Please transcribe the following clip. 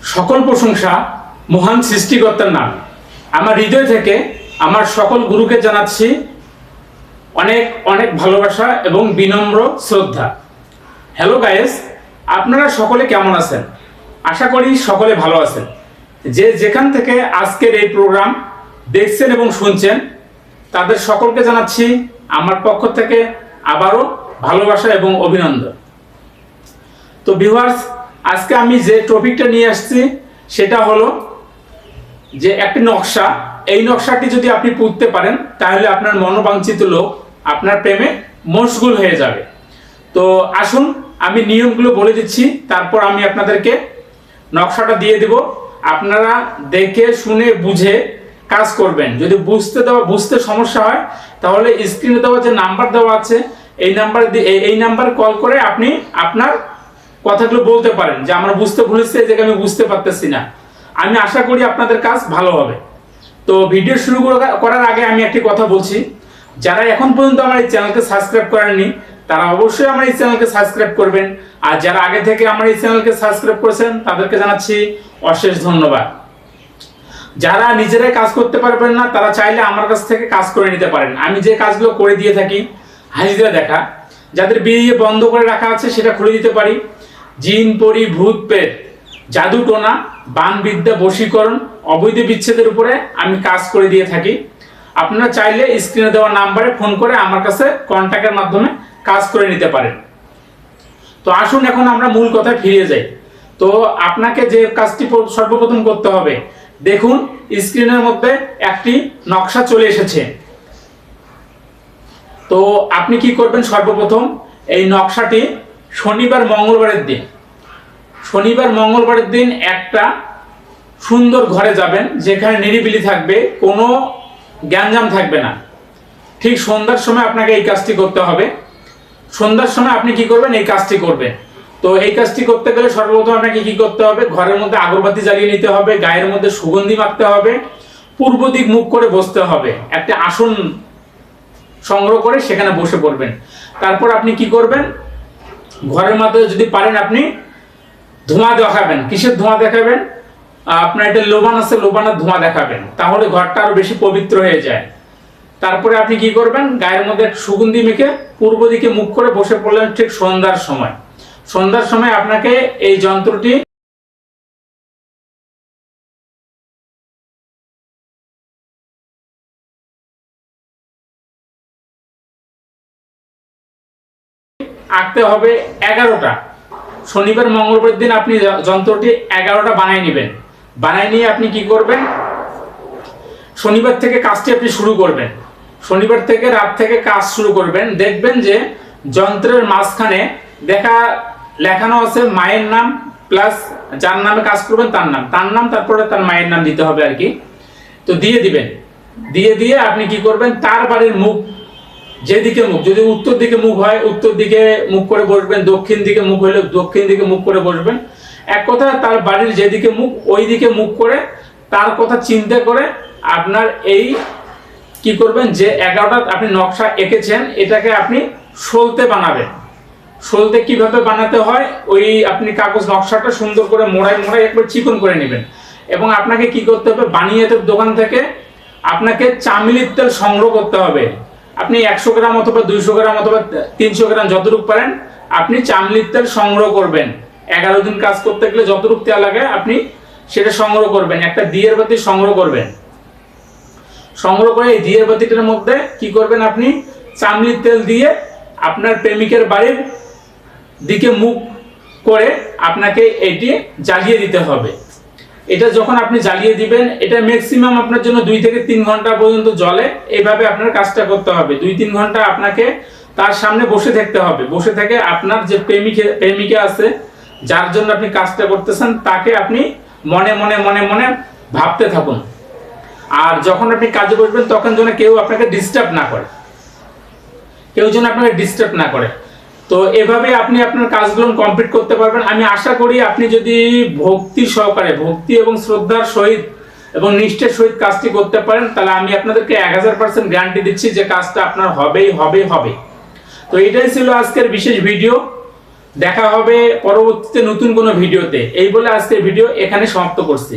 সকল প্রশংসা মহান সৃষ্টিকর্তার নাম। আমার হৃদয় থেকে আমার সকল গুরুকে জানাচ্ছি অনেক অনেক ভালোবাসা এবং বিনম্র শ্রদ্ধা। হ্যালো গাইস, আপনারা সকলে কেমন আছেন? আশা করি সকলে ভালো আছেন। যে যেখান থেকে আজকের এই প্রোগ্রাম দেখছেন এবং শুনছেন তাদের সকলকে জানাচ্ছি আমার পক্ষ থেকে আবারও ভালোবাসা এবং অভিনন্দন। তো ভিউয়ার্স, আজকে আমি যে টপিকটা নিয়ে আসছি সেটা হলো যে একটি নকশা। এই নকশাটি যদি আপনি পুঁততে পারেন তাহলে আপনার মনোবাঞ্ছিত লোক আপনার প্রেমে মশগুল হয়ে যাবে। তো আসুন আমি নিয়মগুলো বলে দিচ্ছি, তারপর আমি আপনাদেরকে নকশাটা দিয়ে দেব। আপনারা দেখে শুনে বুঝে কাজ করবেন। যদি বুঝতে সমস্যা হয় তাহলে স্ক্রিনে দেওয়া যে নাম্বার দেওয়া আছে এই নাম্বার কল করে আপনি আপনার কথাগুলো বলতে পারেন যে আমরা বুঝতে ভুলেছি, এই জায়গায় আমি বুঝতে পারতেছি না। আমি আশা করি আপনাদের কাজ ভালো হবে। তো ভিডিও শুরু করার আগে আমি একটি কথা বলছি, যারা এখন পর্যন্ত আমার এই চ্যানেলকে সাবস্ক্রাইব করেননি তারা অবশ্যই আমার এই চ্যানেলকে সাবস্ক্রাইব করবেন। আর যারা আগে থেকে আমার এই চ্যানেলকে সাবস্ক্রাইব করেছেন তাদেরকে জানাচ্ছি অশেষ ধন্যবাদ। যারা নিজেরাই কাজ করতে পারবেন না তারা চাইলে আমার কাছ থেকে কাজ করে নিতে পারেন। আমি যে কাজগুলো করে দিয়ে থাকি, হাজিরা দেখা, যাদের বিয়ে বন্ধ করে রাখা আছে সেটা খুলে দিতে পারি, জিন পরি ভূত প্রেত জাদু টোনা বান বিদ্যা বশীকরণ অবৈধ বিচ্ছেদের উপরে আমি কাজ করে দিয়ে থাকি। আপনারা চাইলে স্ক্রিনে দেওয়া নাম্বারে ফোন করে আমার কাছে কন্ট্যাক্টের মাধ্যমে কাজ করে নিতে পারেন। তো আসুন এখন আমরা মূল কথায় ফিরে যাই। তো আপনাকে যে কাজটি সর্বপ্রথম করতে হবে, দেখুন স্ক্রিনের মধ্যে একটি নকশা চলে এসেছে। তো আপনি কি করবেন, সর্বপ্রথম এই নকশাটি শনিবার মঙ্গলবারের দিন একটা সুন্দর ঘরে যাবেন যেখানে নিরিবিলি থাকবে, কোনো গ্যাঞ্জাম থাকবে না। ঠিক সন্ধ্যার সময় আপনাকে এই কাজটি করতে হবে। সন্ধ্যার সময় আপনি কি করবেন, এই কাজটি করবেন। তো এই কাজটি করতে গেলে সর্বপ্রথম আপনাকে কি করতে হবে, ঘরের মধ্যে আগরবাতি জ্বালিয়ে নিতে হবে, গায়ের মধ্যে সুগন্ধি মাখতে হবে, পূর্ব দিক মুখ করে বসতে হবে, একটা আসন সংগ্রহ করে সেখানে বসে পড়বেন। তারপর আপনি কি করবেন, ঘরের মধ্যে যদি পারেন আপনি ধোঁয়া দেখাবেন। কিসের ধোঁয়া দেখাবেন? আপনার এটা লোবান আছে, লোবানের ধোঁয়া দেখাবেন, তাহলে ঘরটা আরো বেশি পবিত্র হয়ে যায়। তারপরে আপনি কি করবেন, গায়ের মধ্যে সুগন্ধি মেখে পূর্ব দিকে মুখ করে বসে পড়লেন। ঠিক সন্ধ্যার সময় আপনাকে এই যন্ত্রটি আঁকতে হবে 11টা। শনিবার মঙ্গলবার দিন আপনি যন্ত্রটি 11টা বানিয়ে নেবেন। বানিয়ে নিয়ে আপনি কি করবেন, শনিবার থেকে কাজটি আপনি শুরু করবেন। শনিবার থেকে রাত থেকে কাজ শুরু করবেন। দেখবেন যে যন্ত্রের মাঝখানে লেখানো আছে মায়ের নাম প্লাস যার নামে কাজ করবেন তার নাম তারপরে তার মায়ের নাম দিতে হবে আর কি। তো দিয়ে দিবেন। দিয়ে আপনি কি করবেন, তার বাড়ির মুখ যেদিকে মুখ, যদি উত্তর দিকে মুখ হয় উত্তর দিকে মুখ করে বসবেন, দক্ষিণ দিকে মুখ হলে দক্ষিণ দিকে মুখ করে বসবেন। এক কথা, তার বাড়ির যেদিকে মুখ ওই দিকে মুখ করে তার কথা চিন্তা করে আপনার এই কি করবেন, যে 11টা আপনি নকশা এঁকেছেন এটাকে আপনি সলতে বানাবেন। সলতে কিভাবে বানাতে হয়, ওই আপনি কাগজ নকশাটা সুন্দর করে মোড়ায় একবার চিকন করে নেবেন। এবং আপনাকে কি করতে হবে, বানিয়াতের দোকান থেকে আপনাকে চামেলির তেল সংগ্রহ করতে হবে। আপনি 100 গ্রাম অথবা 200 গ্রাম অথবা 300 গ্রাম যতটুকু পারেন আপনি চামেলির তেল সংগ্রহ করবেন। 11 দিন কাজ করতে গেলে যতটুকু তেল লাগে আপনি সেটা সংগ্রহ করবেন। একটা দিয়ের বাতি সংগ্রহ করবেন। সংগ্রহ করে এই দিয়ের বাতিটার মধ্যে কি করবেন, আপনি চামেলির তেল দিয়ে আপনার প্রেমিকের বাড়ির দিকে মুখ করে আপনাকে এটি জ্বালিয়ে দিতে হবে। এটা যখন আপনি জ্বালিয়ে দিবেন, এটা ম্যাক্সিমাম আপনার জন্য 2 থেকে 3 ঘন্টা পর্যন্ত জ্বলে। এইভাবে আপনার কাজটা করতে হবে। 2-3 ঘন্টা আপনাকে তার সামনে বসে থাকতে হবে। বসে থেকে আপনার যে প্রেমিকা আছে, যার জন্য আপনি কাজটা করতেছেন, তাকে আপনি মনে মনে ভাবতে থাকুন। আর যখন আপনি কাজে বসবেন তখন যেন কেউ আপনাকে ডিস্টার্ব না করে। তো এভাবে আপনি আপনার কাজগুলো কমপ্লিট করতে পারবেন। আমি আশা করি আপনি যদি ভক্তি সহকারে, ভক্তি এবং শ্রদ্ধার সহিত এবং নিষ্ঠার সহিত কাজটি করতে পারেন, তাহলে আমি আপনাদেরকে 1000% গ্যারান্টি দিচ্ছি যে কাজটা আপনার হবেই হবে। তো এটাই ছিল আজকের বিশেষ ভিডিও। দেখা হবে পরবর্তীতে নতুন কোনো ভিডিওতে। এই বলে আজকের ভিডিও এখানে সমাপ্ত করছি।